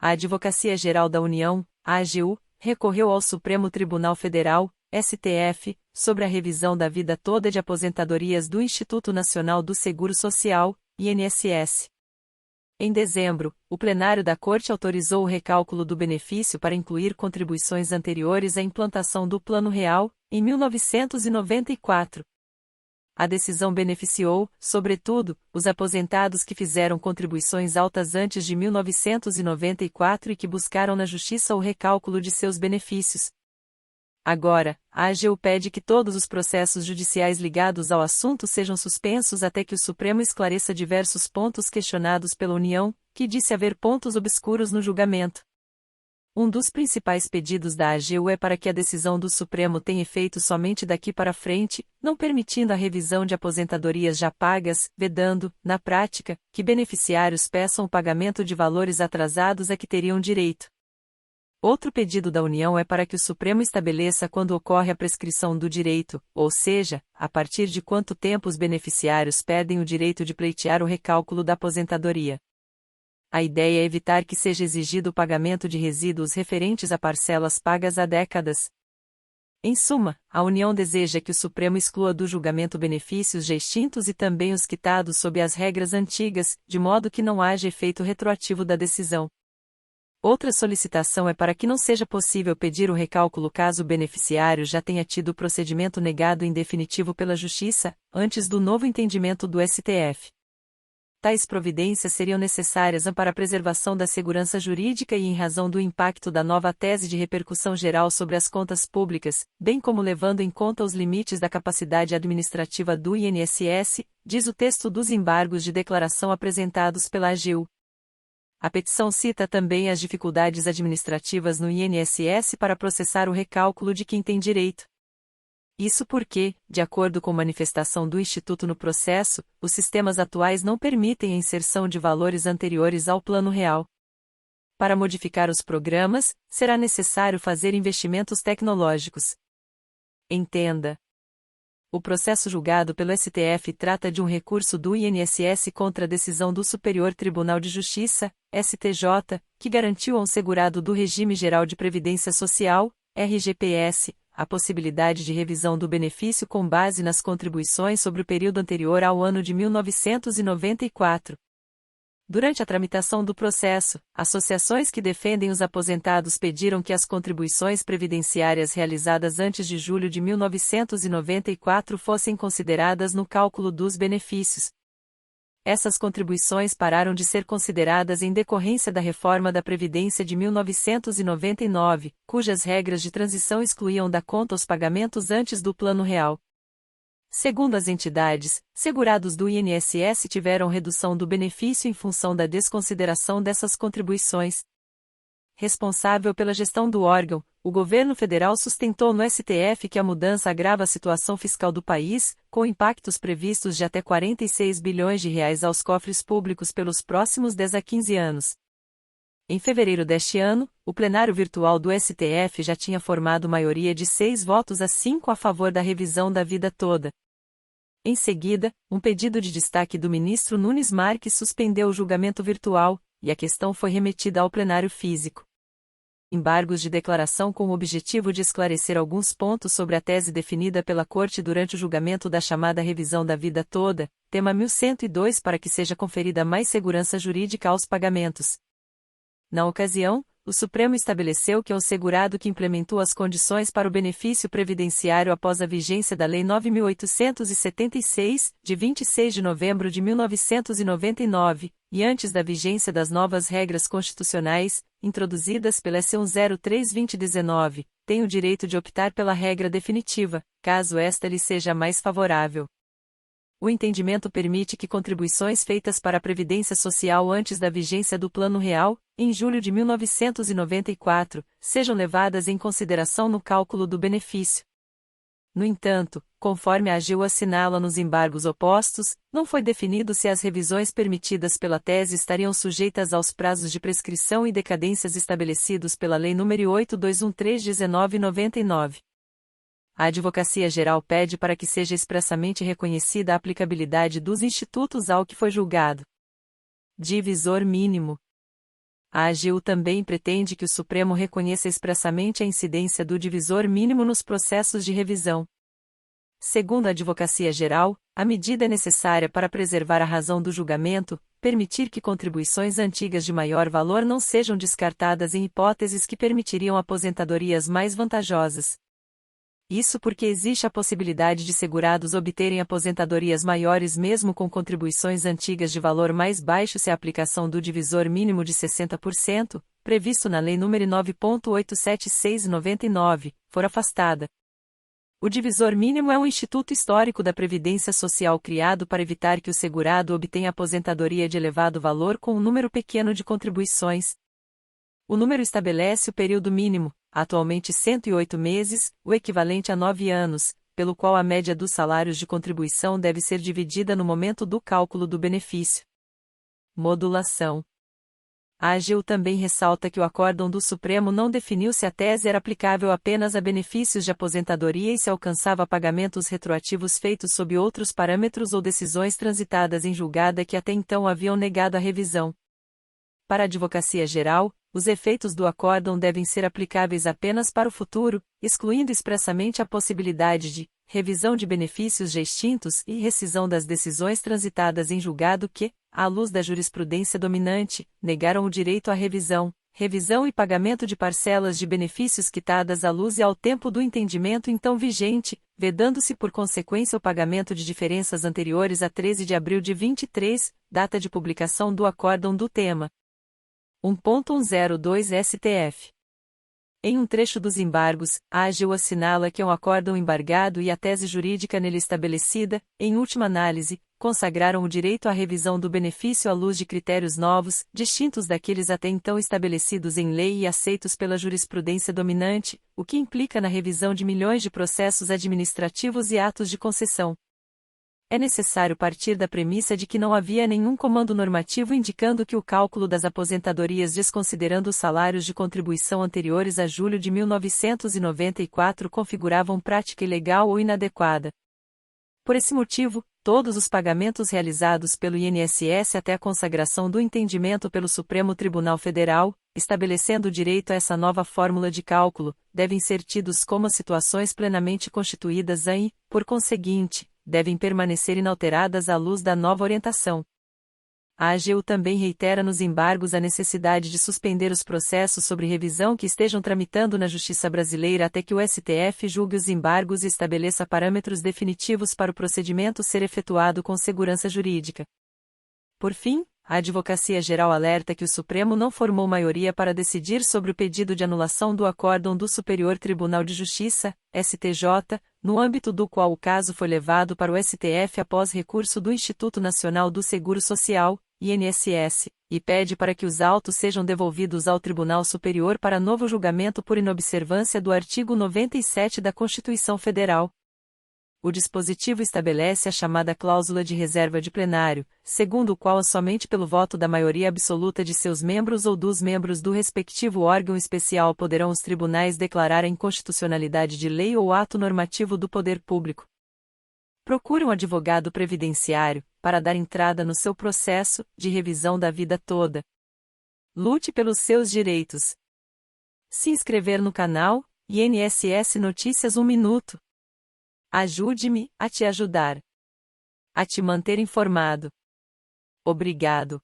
A Advocacia Geral da União, a AGU, recorreu ao Supremo Tribunal Federal, STF, sobre a revisão da vida toda de aposentadorias do Instituto Nacional do Seguro Social, INSS. Em dezembro, o plenário da Corte autorizou o recálculo do benefício para incluir contribuições anteriores à implantação do Plano Real, em 1994. A decisão beneficiou, sobretudo, os aposentados que fizeram contribuições altas antes de 1994 e que buscaram na Justiça o recálculo de seus benefícios. Agora, a AGU pede que todos os processos judiciais ligados ao assunto sejam suspensos até que o Supremo esclareça diversos pontos questionados pela União, que disse haver pontos obscuros no julgamento. Um dos principais pedidos da AGU é para que a decisão do Supremo tenha efeito somente daqui para frente, não permitindo a revisão de aposentadorias já pagas, vedando, na prática, que beneficiários peçam o pagamento de valores atrasados a que teriam direito. Outro pedido da União é para que o Supremo estabeleça quando ocorre a prescrição do direito, ou seja, a partir de quanto tempo os beneficiários perdem o direito de pleitear o recálculo da aposentadoria. A ideia é evitar que seja exigido o pagamento de resíduos referentes a parcelas pagas há décadas. Em suma, a União deseja que o Supremo exclua do julgamento benefícios já extintos e também os quitados sob as regras antigas, de modo que não haja efeito retroativo da decisão. Outra solicitação é para que não seja possível pedir o recálculo caso o beneficiário já tenha tido o procedimento negado em definitivo pela Justiça, antes do novo entendimento do STF. Tais providências seriam necessárias para a preservação da segurança jurídica e em razão do impacto da nova tese de repercussão geral sobre as contas públicas, bem como levando em conta os limites da capacidade administrativa do INSS, diz o texto dos embargos de declaração apresentados pela AGU. A petição cita também as dificuldades administrativas no INSS para processar o recálculo de quem tem direito. Isso porque, de acordo com manifestação do Instituto no processo, os sistemas atuais não permitem a inserção de valores anteriores ao Plano Real. Para modificar os programas, será necessário fazer investimentos tecnológicos. Entenda. O processo julgado pelo STF trata de um recurso do INSS contra a decisão do Superior Tribunal de Justiça, STJ, que garantiu a um segurado do Regime Geral de Previdência Social, RGPS, a possibilidade de revisão do benefício com base nas contribuições sobre o período anterior ao ano de 1994. Durante a tramitação do processo, associações que defendem os aposentados pediram que as contribuições previdenciárias realizadas antes de julho de 1994 fossem consideradas no cálculo dos benefícios. Essas contribuições pararam de ser consideradas em decorrência da reforma da Previdência de 1999, cujas regras de transição excluíam da conta os pagamentos antes do Plano Real. Segundo as entidades, segurados do INSS tiveram redução do benefício em função da desconsideração dessas contribuições. Responsável pela gestão do órgão, o governo federal sustentou no STF que a mudança agrava a situação fiscal do país, com impactos previstos de até 46 bilhões de reais aos cofres públicos pelos próximos 10 a 15 anos. Em fevereiro deste ano, o plenário virtual do STF já tinha formado maioria de 6 votos a 5 a favor da revisão da vida toda. Em seguida, um pedido de destaque do ministro Nunes Marques suspendeu o julgamento virtual, e a questão foi remetida ao plenário físico. Embargos de declaração com o objetivo de esclarecer alguns pontos sobre a tese definida pela Corte durante o julgamento da chamada revisão da vida toda, tema 1102 para que seja conferida mais segurança jurídica aos pagamentos. Na ocasião, o Supremo estabeleceu que ao segurado que implementou as condições para o benefício previdenciário após a vigência da Lei 9.876, de 26 de novembro de 1999, e antes da vigência das novas regras constitucionais, introduzidas pela S. 103/2019, tem o direito de optar pela regra definitiva, caso esta lhe seja mais favorável. O entendimento permite que contribuições feitas para a Previdência Social antes da vigência do Plano Real, em julho de 1994, sejam levadas em consideração no cálculo do benefício. No entanto, conforme a AGU assinala nos embargos opostos, não foi definido se as revisões permitidas pela tese estariam sujeitas aos prazos de prescrição e decadências estabelecidos pela Lei nº 8213/1999. A Advocacia Geral pede para que seja expressamente reconhecida a aplicabilidade dos institutos ao que foi julgado. Divisor mínimo. A AGU também pretende que o Supremo reconheça expressamente a incidência do divisor mínimo nos processos de revisão. Segundo a Advocacia Geral, a medida é necessária para preservar a razão do julgamento, permitir que contribuições antigas de maior valor não sejam descartadas em hipóteses que permitiriam aposentadorias mais vantajosas. Isso porque existe a possibilidade de segurados obterem aposentadorias maiores mesmo com contribuições antigas de valor mais baixo se a aplicação do divisor mínimo de 60%, previsto na Lei nº 9.876/99, for afastada. O divisor mínimo é um instituto histórico da Previdência Social criado para evitar que o segurado obtenha aposentadoria de elevado valor com um número pequeno de contribuições. O número estabelece o período mínimo, atualmente 108 meses, o equivalente a 9 anos, pelo qual a média dos salários de contribuição deve ser dividida no momento do cálculo do benefício. Modulação. A AGU também ressalta que o acórdão do Supremo não definiu se a tese era aplicável apenas a benefícios de aposentadoria e se alcançava pagamentos retroativos feitos sob outros parâmetros ou decisões transitadas em julgada que até então haviam negado a revisão. Para a Advocacia Geral, os efeitos do acórdão devem ser aplicáveis apenas para o futuro, excluindo expressamente a possibilidade de revisão de benefícios já extintos e rescisão das decisões transitadas em julgado que, à luz da jurisprudência dominante, negaram o direito à revisão e pagamento de parcelas de benefícios quitadas à luz e ao tempo do entendimento então vigente, vedando-se por consequência o pagamento de diferenças anteriores a 13 de abril de 23, data de publicação do acórdão do tema. 1.102 STF. Em um trecho dos embargos, a AGU assinala que um acórdão embargado e a tese jurídica nele estabelecida, em última análise, consagraram o direito à revisão do benefício à luz de critérios novos, distintos daqueles até então estabelecidos em lei e aceitos pela jurisprudência dominante, o que implica na revisão de milhões de processos administrativos e atos de concessão. É necessário partir da premissa de que não havia nenhum comando normativo indicando que o cálculo das aposentadorias desconsiderando os salários de contribuição anteriores a julho de 1994 configuravam prática ilegal ou inadequada. Por esse motivo, todos os pagamentos realizados pelo INSS até a consagração do entendimento pelo Supremo Tribunal Federal, estabelecendo o direito a essa nova fórmula de cálculo, devem ser tidos como situações plenamente constituídas e, por conseguinte, devem permanecer inalteradas à luz da nova orientação. A AGU também reitera nos embargos a necessidade de suspender os processos sobre revisão que estejam tramitando na Justiça brasileira até que o STF julgue os embargos e estabeleça parâmetros definitivos para o procedimento ser efetuado com segurança jurídica. Por fim, a Advocacia Geral alerta que o Supremo não formou maioria para decidir sobre o pedido de anulação do acórdão do Superior Tribunal de Justiça, STJ, no âmbito do qual o caso foi levado para o STF após recurso do Instituto Nacional do Seguro Social, INSS, e pede para que os autos sejam devolvidos ao Tribunal Superior para novo julgamento por inobservância do artigo 97 da Constituição Federal. O dispositivo estabelece a chamada cláusula de reserva de plenário, segundo o qual somente pelo voto da maioria absoluta de seus membros ou dos membros do respectivo órgão especial poderão os tribunais declarar a inconstitucionalidade de lei ou ato normativo do poder público. Procure um advogado previdenciário, para dar entrada no seu processo de revisão da vida toda. Lute pelos seus direitos. Se inscrever no canal, INSS Notícias 1 minuto. Ajude-me a te ajudar. A te manter informado. Obrigado.